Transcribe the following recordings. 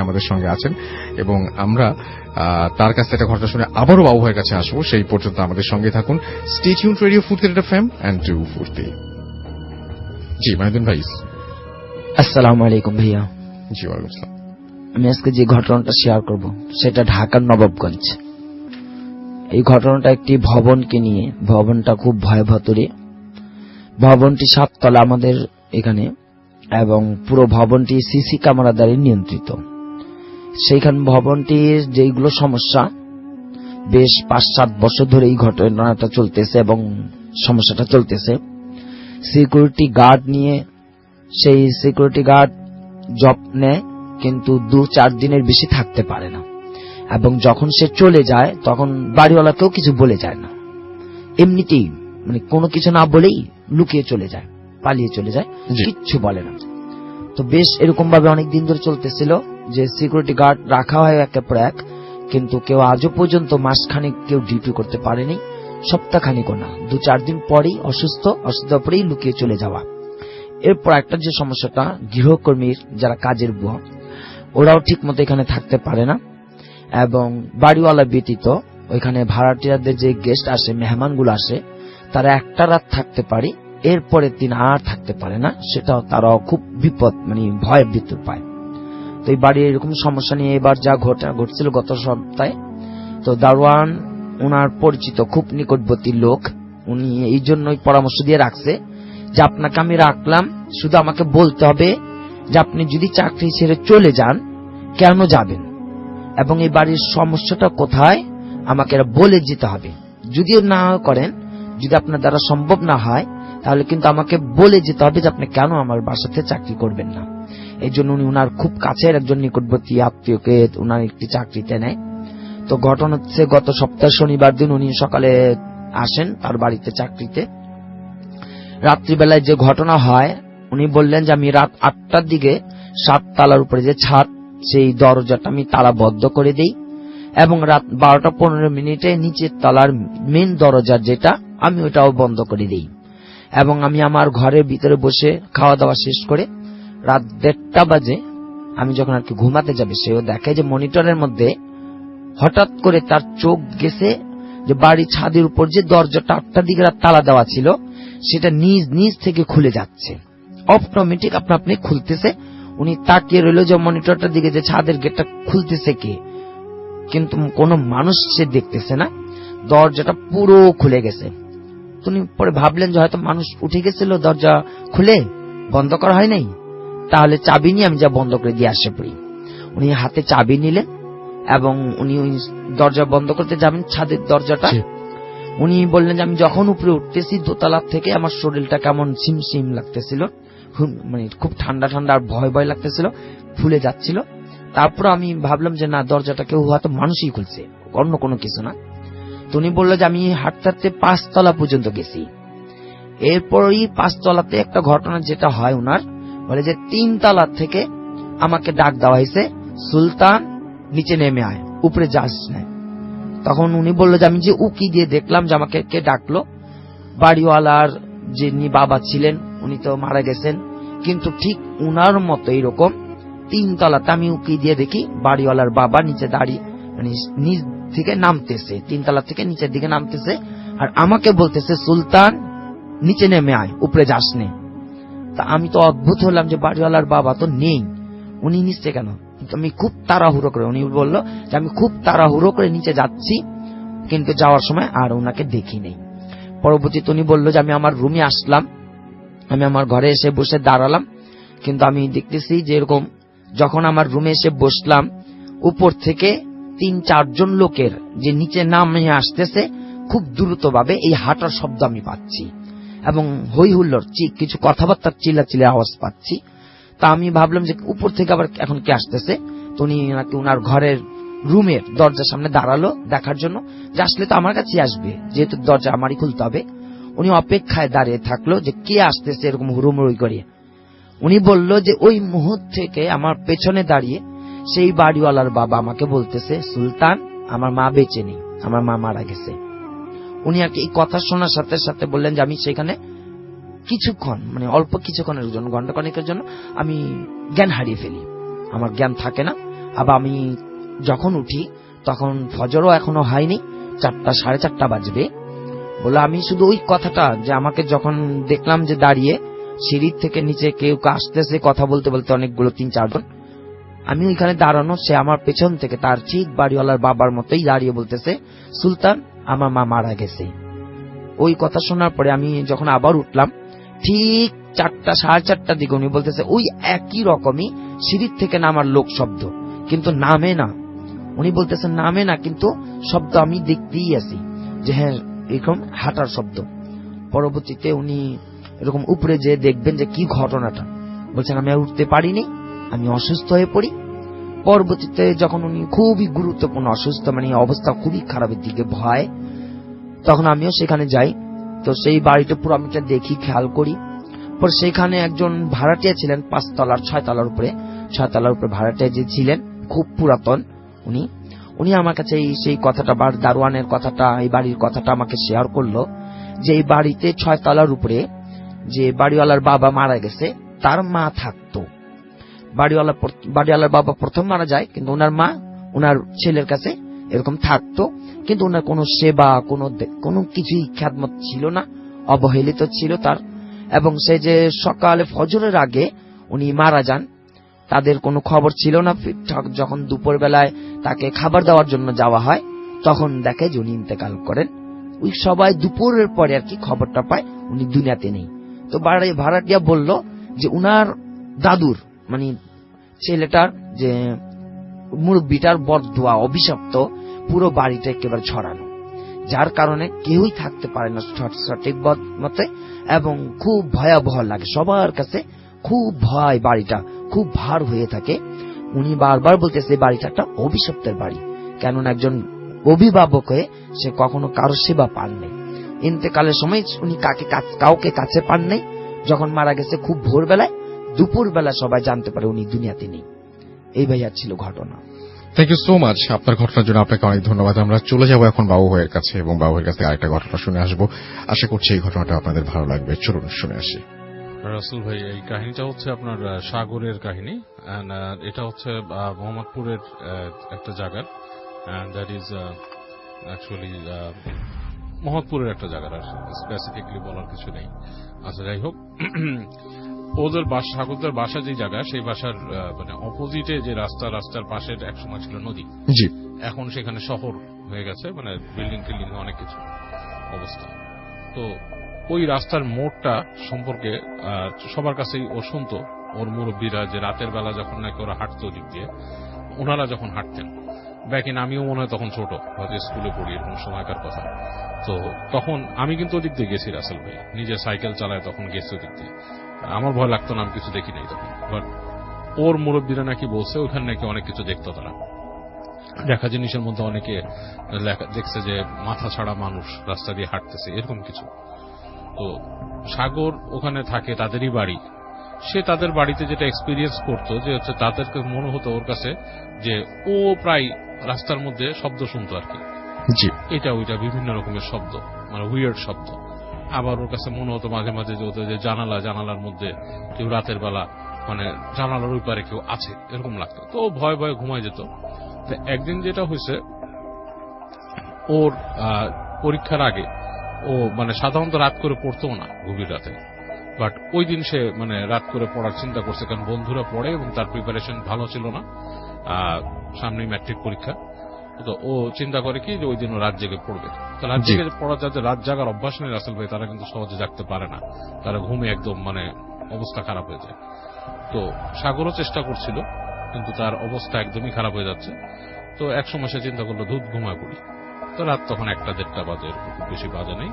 আমাদের সঙ্গে আছেন এবং আমরা তার কাছ থেকে ঘটনা শুনে আবারও বাবু ভাইয়ের কাছে আসবো। সেই পর্যন্ত আমাদের সঙ্গে থাকুন। স্টে টিউনড রেডিও ফুর্তি এফএম এন্ড টু ফুর্তি। জি মাহিদুন ভাই। আসসালামু আলাইকুম ভাইয়া। জি ওয়ালাইকুম আসসালাম। আমি আজকে যে ঘটনাটা শেয়ার করব সেটা ঢাকার নবাবগঞ্জ। এই ঘটনাটা একটি ভবনকে নিয়ে। ভবনটা খুব ভয়াবহতরী। ভবনটি 7 তলা আমাদের এখানে, এবং পুরো ভবনটি সিসি ক্যামেরা দ্বারা নিয়ন্ত্রিত। সেইখানে ভবনটির যেগুলো সমস্যা, বেশ 5-7 বছর ধরে এই ঘটনাটা চলতেছে এবং সমস্যাটা চলতেছে। সিকিউরিটি গার্ড নিয়ে, সেই সিকিউরিটি গার্ড জব নেয় কিন্তু 2-4 দিনের বেশি থাকতে পারে না, এবং যখন সে চলে যায় তখন বাড়িওয়ালাকেও কিছু বলে যায় না। এমনিতেই মানে কোনো কিছু না বলেই লুকিয়ে চলে যায়, পালিয়ে চলে যায়, কিচ্ছু বলে না। তো বেশ এরকম ভাবে অনেকদিন ধরে চলতেছিল যে সিকিউরিটি গার্ড রাখা হয় একের পর এক, কিন্তু কেউ আজও পর্যন্ত মাসখানেক কেউ ডিউটি করতে পারেনি, সপ্তাহখানিকও না। 2-4 দিন পরেই অসুস্থ পরেই লুকিয়ে চলে যাওয়া। এরপর একটা যে সমস্যাটা, গৃহকর্মীর যারা কাজের বুয়া, ওরাও ঠিক মতো এখানে থাকতে পারে না, এবং বাড়িওয়ালা ব্যতীত ওইখানে ভাড়াটিয়াদের যে গেস্ট আসে, মেহমানগুলো আসে, তারা একটা রাত থাকতে পারে, এরপরের দিন আর থাকতে পারে না। সেটাও তারাও খুব বিপদ, মানে ভয়ের ভিতর পায়। তো এই বাড়ির এরকম সমস্যা নিয়ে এবার যা ঘটছিল গত সপ্তাহে, তো দারোয়ান ওনার পরিচিত খুব নিকটবর্তী লোক, উনি এই জন্যই পরামর্শ দিয়ে রাখছে যে আপনাকে আমি রাখলাম, শুধু আমাকে বলতে হবে যে আপনি যদি চাকরি ছেড়ে চলে যান কেন যাবেন, এবং এই বাড়ির সমস্যাটা কোথায় আমাকে বলে যেতে হবে। যদিও না করেন, যদি আপনার দ্বারা সম্ভব না হয়, তাহলে কিন্তু আমাকে বলে যেতে হবে যে আপনি কেন আমার বাসাতে চাকরি করবেন না। এই জন্য উনি উনার খুব কাছের একজন নিকটবর্তী আত্মীয়কে উনার একটি চাকরিতে নেয়। তো ঘটনা হচ্ছে, গত সপ্তাহ শনিবার দিন উনি সকালে আসেন তার বাড়িতে চাকরিতে। রাত্রিবেলায় যে ঘটনা হয়, উনি বললেন যে আমি রাত 8টার দিকে 7 তলার উপরে যে ছাদ, সেই দরজাটা আমি তালাবদ্ধ করে দেই, এবং রাত 12টা 15 নিচের তলার মেন দরজা যেটা, আমি ওটাও বন্ধ করে দিই। এবং আমি আমার ঘরের ভিতরে বসে খাওয়া দাওয়া শেষ করে রাত 1:30 বাজে আমি যখন আর কি ঘুমাতে যাবে, সেও দেখে যে মনিটরের মধ্যে হঠাৎ করে তার চোখ গেছে যে বাড়ির ছাদের উপর যে দরজাটা 8টার দিকে তালা দেওয়া ছিল, সেটা নিজ থেকে খুলে যাচ্ছে, অটোমেটিক আপনি খুলতেছে। উনি তাকিয়ে রইল যে মনিটরটার দিকে, যে ছাদের গেটটা খুলতেছে কে, কিন্তু কোনো মানুষ সে দেখতেছে না। দরজাটা পুরো খুলে গেছে। উনি পরে ভাবলেন যে হয়তো মানুষ উঠে গেছিল, দরজা খুলে বন্ধ করা হয় নাই, তাহলে চাবি নিয়ে আমি যা বন্ধ করে দিয়ে আসে পড়ি। উনি হাতে চাবি নিলেন এবং উনি ওই দরজা বন্ধ করতে যাবেন, ছাদের দরজাটা। উনি বললেন যে আমি যখন উপরে উঠতেছি দোতলা থেকে, আমার শরীরটা কেমন সিমসিম লাগতেছিল, মানে খুব ঠান্ডা আর ভয় লাগতেছিল, ফুলে যাচ্ছিল। তারপর আমি ভাবলাম যে না, দরজাটা কেউ হয়তো মানুষই খুলছে, অন্য কোনো কিছু না। তো উনি বললো যে আমি হাঁটতে 5 তলা পর্যন্ত গেছি। এরপর ওই 5 তলাতে একটা ঘটনা যেটা হয়, উনার বলে যে 3 তলা থেকে আমাকে ডাক দেওয়া হয়েছে, সুলতান নিচে নেমে আয়, উপরে যাস না। তখন উনি বললো যে আমি যে উকি দিয়ে দেখলাম যে আমাকে কে ডাকলো। বাড়িওয়ালার যিনি বাবা ছিলেন উনি তো মারা গেছেন, কিন্তু ঠিক উনার মতো এরকম 3 তলাতে আমি উকি দিয়ে দেখি বাড়িওয়ালার বাবা নিচে দাঁড়িয়ে, মানে নিচ থেকে নামতেছে, 3 তলা থেকে নিচের দিকে নামতেছে, আর আমাকে বলতেছে সুলতান নিচে নেমে আয়, উপরে যাস নে। তা আমি তো অদ্ভুত হলাম যে বাড়িওয়ালার বাবা তো নেই, উনি নিচে কেন? আমি খুব তাড়াহুড়ো করে, উনি বললো যে আমি খুব তাড়াহুড়ো করে নিচে যাচ্ছি, কিন্তু যাওয়ার সময় আর ওনাকে দেখি নেই। পরবর্তীতে উনি বললো যে আমি আমার রুমে আসলাম, আমি আমার ঘরে এসে বসে দাঁড়ালাম, কিন্তু আমি দেখতেছি যে এরকম যখন আমার রুমে এসে বসলাম, উপর থেকে 3-4 জন লোকের যে নিচে নামে আসতেছে খুব দ্রুত ভাবে, এই হাঁটার শব্দ আমি পাচ্ছি, এবং হই হুল্লোড় কিছু কথাবার্তার চিল্লাচিল্লি আওয়াজ পাচ্ছি। তা আমি ভাবলাম যে উপর থেকে আবার এখন কে আসতেছে। তো উনি নাকি উনার ঘরের রুমের দরজার সামনে দাঁড়ালো দেখার জন্য, যে আসলে তো আমার কাছে আসবে, যেহেতু দরজা আমারই খুলতে হবে। উনি অপেক্ষায় দাঁড়িয়ে থাকলো যে কে আসতেছে এরকম হুড়োমুড়ি করে। উনি বলল যে ওই মুহূর্ত থেকে আমার পেছনে দাঁড়িয়ে সেই বাড়িওয়ালার বাবা আমাকে বলতেছে, সুলতান আমার মা বেঁচে নেই, আমার মা মারা গেছে। উনি আর কি এই কথা শোনার সাথে সাথে বললেন যে আমি সেখানে কিছুক্ষণ, মানে অল্প কিছুক্ষণের জন্য, ঘন্টাখানেকের জন্য আমি জ্ঞান হারিয়ে ফেলি, আমার জ্ঞান থাকে না, আবার আমি যখন উঠি তখন ফজরও এখনো হয়নি, 4টা 4:30 বাজবে। বলে আমি শুধু ওই কথাটা, যে আমাকে যখন দেখলাম যে দাঁড়িয়ে সিঁড়ির থেকে নিচে কেউ আসতেছে কথা বলতে বলতে, অনেকগুলো 3-4 জন, আমি ওইখানে দাঁড়ানো, সে আমার পেছন থেকে তার ঠিক বাড়িওয়ালার বাবার মতোই দাঁড়িয়ে বলতেছে, সুলতান আমার মা মারা গেছে। ওই কথা শোনার পরে আমি যখন আবার উঠলাম, ঠিক 4টা 4:30 দিকে উনি বলতেছে ওই একই রকমই সিঁড়ির থেকে নামার লোক শব্দ, কিন্তু নামে না। উনি বলতেছেন নামে না, কিন্তু শব্দ আমি দেখতেই আছি যে হ্যাঁ এরকম হাঁটার শব্দ। পরবর্তীতে উনি এরকম উপরে যে দেখবেন যে কি ঘটনাটা, বলছেন আমি আর উঠতে পারিনি, আমি অসুস্থ হয়ে পড়ি। পরবর্তীতে যখন উনি খুবই গুরুত্বপূর্ণ অসুস্থ, মানে অবস্থা খুবই খারাপের দিকে ভয়, তখন আমিও সেখানে যাই। তো সেই বাড়িটা পুরো আমি দেখি, খেয়াল করি। পর সেখানে একজন ভাড়াটিয়া ছিলেন 5 তলার 6 তলার উপরে, 6 তলার উপরে ভাড়াটিয়া যে ছিলেন, খুব পুরাতন উনি আমার কাছে সেই কথাটা, দারোয়ানের কথাটা, এই বাড়ির কথাটা আমাকে শেয়ার করলো, যে এই বাড়িতে 6 তলার উপরে যে বাড়িওয়ালার বাবা মারা গেছে, তার মা থাকতো। বাড়িওয়ালার বাবা প্রথম মারা যায়, কিন্তু ওনার মা ওনার ছেলের কাছে এরকম থাকতো, কিন্তু ওনার কোনো সেবা কোনো কিছুই খ্যাতমত ছিল না, অবহেলিত ছিল তার। এবং সে যে সকালে ফজরের আগে উনি মারা যান, তাদের কোনো খবর ছিল না। যখন দুপুর বেলায় তাকে খাবার দেওয়ার জন্য যাওয়া হয়, তখন দেখে যে উনি ইন্তেকাল করেন। ওই সবাই দুপুরের পরে আর কি খবরটা পায় উনি দুনিয়াতে নেই। তো ভাড়াটিয়া বলল যে উনার দাদুর, মানে ছেলেটার যে মুরব্বিটার বরদোয়া, অভিশপ্ত পুরো বাড়িটা একেবারে ছড়ানো, যার কারণে কেউই থাকতে পারে না সঠিক মতে, এবং খুব ভয়াবহ লাগে সবার কাছে, খুব ভয়, বাড়িটা খুব ভার হয়ে থাকে। উনি বারবার বলতেছে বাড়িটা একটা অভিশপ্তের বাড়ি, কেননা একজন অভিভাবক হয়ে সে কখনো কারো সেবা পান নাই। ইন্তেকালের সময় উনি কাউকে কাছে পান নাই। যখন মারা গেছে খুব ভোরবেলায়, দুপুর বেলা সবাই জানতে পারে উনি দুনিয়াতে নেই। এই ভাইয়া ছিল ঘটনা। থ্যাংক ইউ সো মাচ আপনার ঘটনার জন্য, আপনাকে অনেক ধন্যবাদ। আমরা চলে যাব এখন বাবু ভাইয়ের কাছে, এবং বাবু ভাইয়ের কাছে আরেকটা ঘটনা শুনে আসবো। আশা করছি এই ঘটনাটা আপনাদের ভালো লাগবে। চলুন শুনে আসি। রাসেল ভাই, এই কাহিনীটা হচ্ছে আপনার সাগরের কাহিনী। এটা হচ্ছে মোহাম্মদপুরের একটা জায়গা, দ্যাট ইজ অ্যাকচুয়ালি মোহাম্মদপুরের একটা জায়গা, আর স্পেসিফিকলি বলার কিছু নেই। আচ্ছা, যাই হোক, ওদের সাগরদের বাসা যে জায়গা, সেই বাসার মানে অপোজিটে যে রাস্তার পাশের একসময় ছিল নদী, জি, এখন সেখানে শহর হয়ে গেছে, মানে বিল্ডিং টিল্ডিং অনেক কিছু অবস্থা। তো ওই রাস্তার মোড়টা সম্পর্কে সবার কাছেই ও শুনতো, ওর মুরব্বীরা, যে রাতের বেলা যখন নাকি ওরা হাঁটতো দিক দিয়ে, ওনারা যখন হাঁটতেন, ব্যাকিন আমিও মনে হয় তখন ছোট, হয়তো স্কুলে পড়ি, এরকম সময়কার কথা। তো তখন আমি কিন্তু ওদিক দিয়ে গেছি, রাসেল ভাই নিজে সাইকেল চালায় তখন গেছি ওদিক দিয়ে। আমার ভয় লাগতো না, আমি কিছু দেখি নাই তখন। বাট ওর মুরব্বীরা নাকি বলছে ওখানে নাকি অনেক কিছু দেখতো, তারা দেখা জিনিসের মধ্যে অনেকে দেখছে যে মাথা ছাড়া মানুষ রাস্তা দিয়ে হাঁটতেছে, এরকম কিছু। তো সাগর ওখানে থাকে, তাদেরই বাড়ি। সে তাদের বাড়িতে যেটা এক্সপিরিয়েন্স করতো, যে হচ্ছে তাদেরকে মনে হতো ওর কাছে যে ও প্রায় রাস্তার মধ্যে শব্দ শুনতো আর কি, জি, এটা ওইটা বিভিন্ন রকমের শব্দ, মানে উইয়ার্ড শব্দ। আবার ওর কাছে মনে হতো মাঝে মাঝে যে ওদের যে জানালার মধ্যে কেউ রাতের বেলা, মানে জানালার ওই পারে কেউ আছে, এরকম লাগতো। তো ও ভয়ে ভয়ে ঘুমায় যেত। একদিন যেটা হয়েছে, ওর পরীক্ষার আগে ও মানে সাধারণত রাত করে পড়তো না, গভীর রাতে। বাট ওই দিন সে মানে রাত করে পড়ার চিন্তা করছে, কারণ বন্ধুরা পড়ে এবং তার প্রিপারেশন ভালো ছিল না, সামনেই ম্যাট্রিক পরীক্ষা। তো ও চিন্তা করে কি যে ওই দিন ও রাত জেগে পড়বে। তো রাত জেগে পড়া, যাতে রাত জাগার অভ্যাস নেই রাসেল ভাই, তারা কিন্তু সহজে জাগতে পারে না, তারা ঘুমে একদম মানে অবস্থা খারাপ হয়ে যায়। তো সাগরও চেষ্টা করছিল, কিন্তু তার অবস্থা একদমই খারাপ হয়ে যাচ্ছে। তো এক সময় সে চিন্তা করলো ধূপ ঘুমায় পড়ি। তো রাত তখন 1টা-1.5টা বাজে, খুব বেশি বাজে নেই।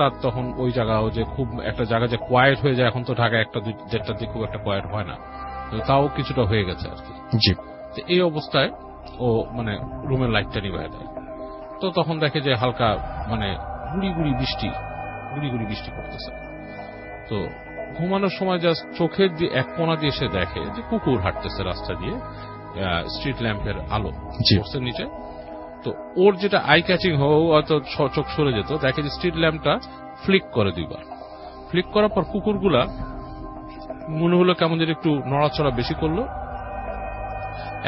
রাত তখন ওই জায়গাও যে খুব একটা জায়গা যে কোয়াইট হয়ে যায়, এখন তো ঢাকা 1টা-2-1.5টার দিকে খুব একটা কোয়াইট হয় না, তাও কিছুটা হয়ে গেছে আর কি। জি, তো এই অবস্থায় ও মানে রুমের লাইটটা নিভায় দেয়। তো তখন দেখে যে হালকা মানে গুড়ি গুড়ি বৃষ্টি পড়তেছে। তো ঘুমানোর সময় জাস্ট চোখের দিয়ে এক কোণা দিয়ে সে দেখে যে কুকুর হাঁটতেছে রাস্তা দিয়ে, স্ট্রিট ল্যাম্পের আলো পড়ছে নিচে। তো ওর যেটা আই ক্যাচিং হয়তো চোখ সরে যেত, দেখে যে স্ট্রিট ল্যাম্পটা ফ্লিক করে 2বার। ফ্লিক করার পর কুকুরগুলা মনে হলো কেমন যেন একটু নড়াচড়া বেশি করলো,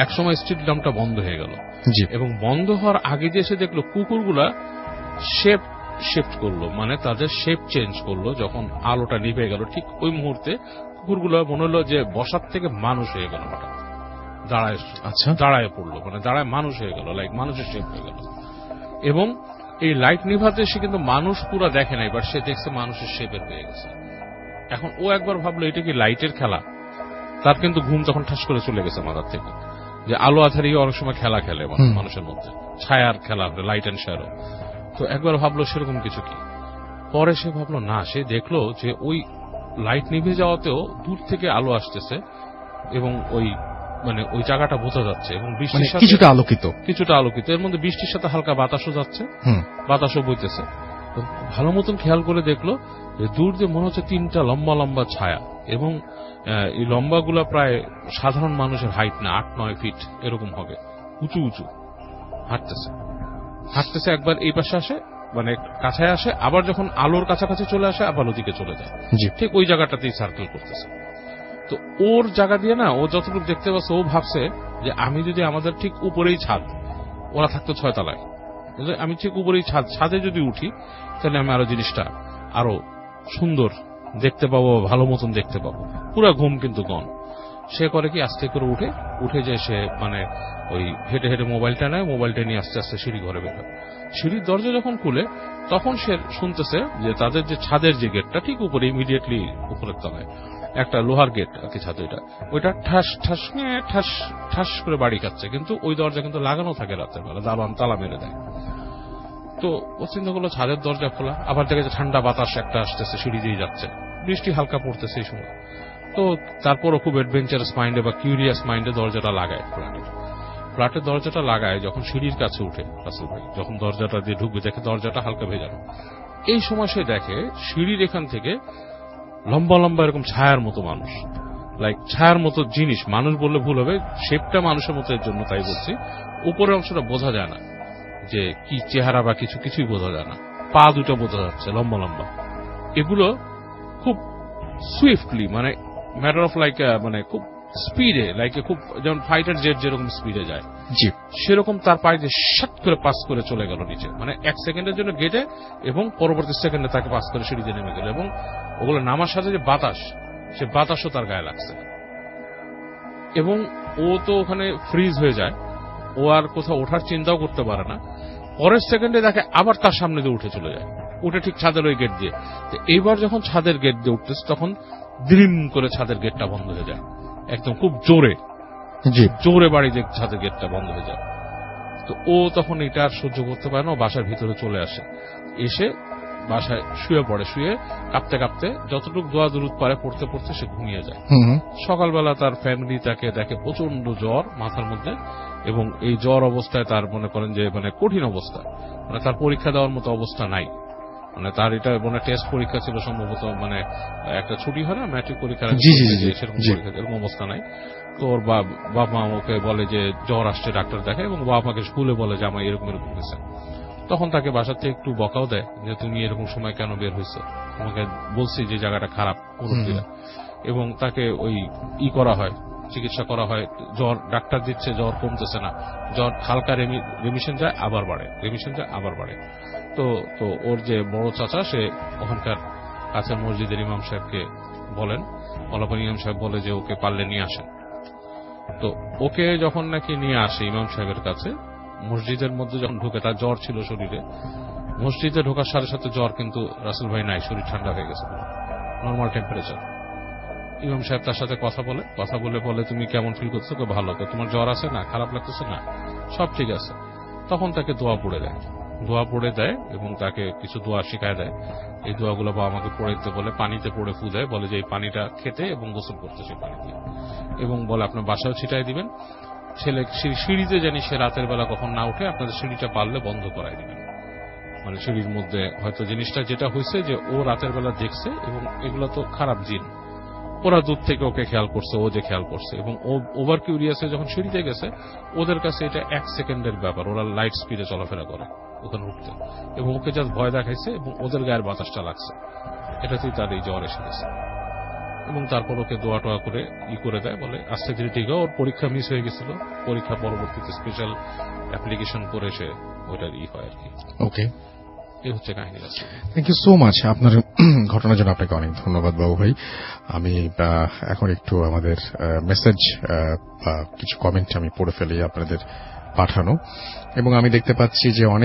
একসময় স্ট্রিট ল্যাম্পটা বন্ধ হয়ে গেল, জি, এবং বন্ধ হওয়ার আগে দিয়ে এসে দেখলো কুকুরগুলা শেপ শিফট করলো, মানে তাদের শেপ চেঞ্জ করলো। যখন আলোটা নিভে গেল ঠিক ওই মুহূর্তে কুকুরগুলো মনে হলো যে বসার থেকে মানুষ হয়ে গেল, হঠাৎ দাঁড়ায় পড়লো, মানে দাঁড়ায় মানুষ হয়ে গেল, লাইক মানুষের শেপ হয়ে গেল। এবং এই লাইট নিভাতে সে কিন্তু মানুষ পুরো দেখে নাই, বাট সে দেখছে মানুষের শেপের হয়ে গেছে। এখন ও একবার ভাবলো এটা কি লাইটের খেলা। তার কিন্তু ঘুম তখন ঠাস করে চলে গেছে মাথার থেকে, যে আলো আধারিও অনেক সময় খেলা খেলে মানুষের মধ্যে, ছায়ার খেলা, লাইট অ্যান্ড শ্যাডো। তো একবার ভাবলো সেরকম কিছু কি। পরে সে ভাবলো না, সে দেখলো যে ওই লাইট নিভে যাওয়াতেও দূর থেকে আলো আসতেছে, এবং ওই মানে ওই জায়গাটা বোঝা যাচ্ছে, এবং বৃষ্টির সাথে কিছুটা আলোকিত, এর মধ্যে বৃষ্টির সাথে হালকা বাতাসও যাচ্ছে, বাতাসও বইতেছে। ভালো মতন খেয়াল করে দেখলো যে দূর দিয়ে মনে হচ্ছে 3টা লম্বা লম্বা ছায়া, এবং এই লম্বাগুলা প্রায় সাধারণ মানুষের হাইট না, 8-9 ফিট এরকম হবে, উঁচু উঁচু হাঁটতেছে। একবার এই পাশে আসে, মানে কাছে আসে, আবার যখন আলোর কাছাকাছি চলে আসে আবার ওদিকে চলে যায়, ঠিক ওই জায়গাটাতেই সার্কেল করতেছে। তো ওর জায়গা দিয়ে না, ও যতটুকু দেখতে পাচ্ছে, ও ভাবছে যে আমি যদি আমাদের ঠিক উপরেই ছাদ, ওরা থাকতো 6 তলায়, আমি ঠিক উপরেই ছাদে যদি উঠি, তাহলে আমি আরো জিনিসটা আরো সুন্দর দেখতে পাবো, ভালো মতন দেখতে পাবো। পুরা ঘুম কিন্তু গন। সে করে কি, আস্তে করে উঠে যায়, সে মানে ওই হেঁটে হেঁটে মোবাইলটা নেয়, মোবাইলটা নিয়ে আস্তে আস্তে সিঁড়ি ঘরে বের হয়। সিঁড়ির দরজা যখন খুলে, তখন সে শুনতেছে যে তাদের যে ছাদের যে গেটটা ঠিক উপরে, ইমিডিয়েটলি উপরের তলায় একটা লোহার গেট আর কি, ছাদে ওইটা ঠাস ঠাস ঠাস ঠাস করে বাড়ি খাচ্ছে, কিন্তু ওই দরজা কিন্তু লাগানো থাকে রাতের বেলা, দাবান তালা মেরে দেয়। তো ও চিন্তা করলো ছাদের দরজা খোলা, আবার দেখে যে ঠান্ডা বাতাস একটা আসতেছে, সিঁড়ি দিয়ে যাচ্ছে, বৃষ্টি হালকা পড়তেছে এই সময়। তো তারপরও খুব অ্যাডভেঞ্চারাস মাইন্ডে বা কিউরিয়াস মাইন্ডে দরজাটা লাগায়, ফ্ল্যাটের দরজাটা লাগায়। যখন সিঁড়ির কাছে উঠে রাসেল ভাই, যখন দরজাটা দিয়ে ঢুকবে, দেখে দরজাটা হালকা ভেজানো। এই সময় সে দেখে সিঁড়ির এখান থেকে লম্বা লম্বা এরকম ছায়ার মতো মানুষ, লাইক ছায়ার মতো জিনিস, মানুষ বললে ভুল হবে, শেপটা মানুষের মতো, এর জন্য তাই বলছি। উপরের অংশটা বোঝা যায় না যে কি চেহারা বা কিছুই বোঝা যায় না, পা দুটো বোঝা যাচ্ছে লম্বা লম্বা। এগুলো খুব সুইফটলি, মানে ম্যাটার অফ লাইক, মানে খুব স্পিডে, লাইক খুব যেমন ফাইটার জেট যেরকম স্পিডে যায়, সেরকম তার পায়ে যে শাট করে পাস করে চলে গেল নিচে, মানে 1 সেকেন্ডের জন্য গেটে, এবং পরবর্তী সেকেন্ডে তাকে পাস করে সিঁড়িতে নেমে গেল। এবং ওগুলো নামার সাথে যে বাতাস, সে বাতাসও তার গায়ে লাগছে, এবং ও তো ওখানে ফ্রিজ হয়ে যায়, ও আর কোথাও ওঠার চিন্তাও করতে পারে না। পরের সেকেন্ডে দেখে আবার তার সামনে দিয়ে উঠে চলে যায়, উঠে ঠিক ছাদের ওই গেট দিয়ে। এইবার যখন ছাদের গেট দিয়ে উঠতেছে, তখন দ্রিম করে ছাদের গেটটা বন্ধ হয়ে যায়, একদম খুব জোরে বাড়ি দিয়ে ছাদের গেটটা বন্ধ হয়ে যায়। তো ও তখন এটা আর সহ্য করতে পারে না, বাসার ভিতরে চলে আসে, এসে বাসায় শুয়ে পড়ে, শুয়ে কাঁপতে কাঁপতে যতটুকু দোয়া দুরুদ পারে পড়তে পড়তে সে ঘুমিয়ে যায়। সকালবেলা তার ফ্যামিলি তাকে দেখে প্রচন্ড জ্বর মাথার মধ্যে, এবং এই জ্বর অবস্থায় তার মনে করেন যে মানে কঠিন অবস্থা, মানে তার পরীক্ষা দেওয়ার মতো অবস্থা নাই, মানে তার এটা মানে টেস্ট পরীক্ষা ছিল সম্ভবত, মানে একটা ছুটি হয় না ম্যাট্রিক পরীক্ষা, সেরকম পরীক্ষা, এরকম অবস্থা নাই। তো ওর বাবা মা ওকে বলে যে জ্বর আসছে, ডাক্তার দেখায়, এবং বাবা মাকে স্কুলে বলে যে আমার এরকম এরকম হয়েছে। তখন তাকে বাসার থেকে একটু বকাও দেয় যে তুমি এরকম সময় কেন বের হয়েছে, তোমাকে বলছি যে জায়গাটা খারাপ পুরোপুরি, এবং তাকে ওই করা হয়, চিকিৎসা করা হয়, জ্বর ডাক্তার দিচ্ছে, জ্বর কমতেছে না, জ্বর হালকা রেমিশন যায় আবার বাড়ে। তো ওর যে বড় চাচা, সে ওখানকার কাছের মসজিদের ইমাম সাহেবকে বলেন, ইমাম সাহেব বলে যে ওকে পারলে নিয়ে আসেন। তো ওকে যখন নাকি নিয়ে আসে ইমাম সাহেবের কাছে, মসজিদের মধ্যে যখন ঢুকে, তার জ্বর ছিল শরীরে, মসজিদে ঢোকার সাথে সাথে জ্বর কিন্তু রাসেল ভাই নাই, শরীর ঠান্ডা হয়ে গেছে, নর্মাল টেম্পারেচার। ইমাম সাহেব তার সাথে কথা বলে তুমি কেমন ফিল করছো? ভালো। তো তোমার জ্বর আছে না, খারাপ লাগতেছে না, সব ঠিক আছে। তখন তাকে দোয়া পড়ে দেয় এবং তাকে কিছু দোয়া শিখায় দেয়। এই দোয়াগুলো বাবা আমাকে পড়ে দিতে বলে, পানিতে পড়ে ফু দেয়, বলে যে এই পানিটা খেতে এবং গোসল করতে সেই পানি দিয়ে, এবং বলে আপনার বাসাও ছিটাই দিবেন। ছেলে সিঁড়িতে জানি সে রাতের বেলা কখন না উঠে, আপনাদের সিঁড়িটা পারলে বন্ধ করাই দিবেন। মানে সিঁড়ির মধ্যে হয়তো জিনিসটা যেটা হয়েছে যে ও রাতের বেলা দেখছে, এবং এগুলো তো খারাপ জিন, ওরা দূর থেকে ওকে খেয়াল করছে, ও যে খেয়াল করছে, এবং ও ওভার কিউরিয়াসে যখন সিঁড়িতে গেছে, ওদের কাছে এটা 1 সেকেন্ডের ব্যাপার, ওরা লাইট স্পিডে চলাফেরা করে ওখানে উঠতে, এবং ওকে জাস্ট ভয় দেখাইছে, এবং ওদের গায়ের বাতাসটা লাগছে, এটাতেই তার এই জ্বর এসে গেছে। এবং তারপর ওকে দোয়া টোয়া করে করে দেয়, বলে আস্তে ধীরে ঠিক হয়। ওর পরীক্ষা মিস হয়ে গেছিল, পরীক্ষা পরবর্তীতে স্পেশাল অ্যাপ্লিকেশন করে সে ওইটার হয় আর কি। ওকে, এই হচ্ছে কাহিনী আছে। Thank you so much. আপনার ঘটনার জন্য আপনাকে অনেক ধন্যবাদ বাবু ভাই। আমি এখন একটু আমাদের মেসেজ বা কিছু কমেন্ট আমি পড়ে ফেলি আপনাদের পাঠানো, এবং আমি দেখতে পাচ্ছি যে অনেক